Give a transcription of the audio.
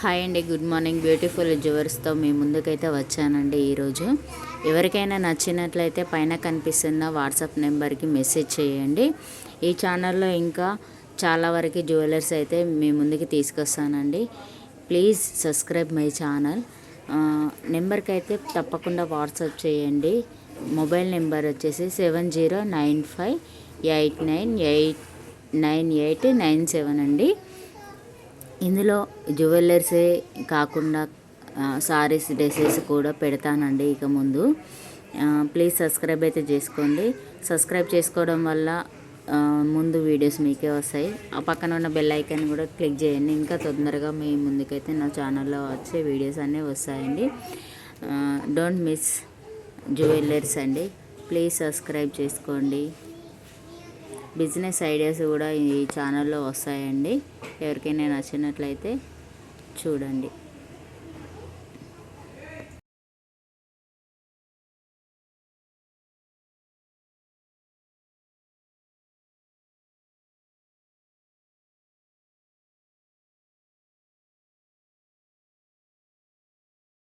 Hi అండి, good morning. Beautiful జ్యువెలర్స్తో మీ ముందుకైతే వచ్చానండి. ఈరోజు ఎవరికైనా నచ్చినట్లయితే పైన కనిపిస్తున్న వాట్సాప్ నెంబర్కి మెసేజ్ చేయండి. ఈ ఛానల్లో ఇంకా చాలా వరకు జ్యువెలర్స్ అయితే మీ ముందుకి తీసుకొస్తానండి. Please subscribe my channel. నెంబర్కి అయితే తప్పకుండా వాట్సాప్ చేయండి. మొబైల్ నెంబర్ వచ్చేసి 709589899897 అండి. ఇందులో జ్యువెలర్సే కాకుండా సారీస్, డ్రెస్సెస్ కూడా పెడతానండి ఇక ముందు. ప్లీజ్ సబ్స్క్రైబ్ అయితే చేసుకోండి. సబ్స్క్రైబ్ చేసుకోవడం వల్ల ముందు వీడియోస్ మీకే వస్తాయి. ఆ పక్కన ఉన్న బెల్ ఐకాన్ కూడా క్లిక్ చేయండి. ఇంకా తొందరగా మీ ముందుకైతే నా ఛానల్లో వచ్చే వీడియోస్ అన్నీ వస్తాయండి. డోంట్ మిస్ జ్యువెలర్స్ అండి. ప్లీజ్ సబ్స్క్రైబ్ చేసుకోండి. బిజినెస్ ఐడియాస్ కూడా ఈ ఛానల్లో వస్తాయండి. ఎవరికైనా నచ్చినట్లయితే చూడండి.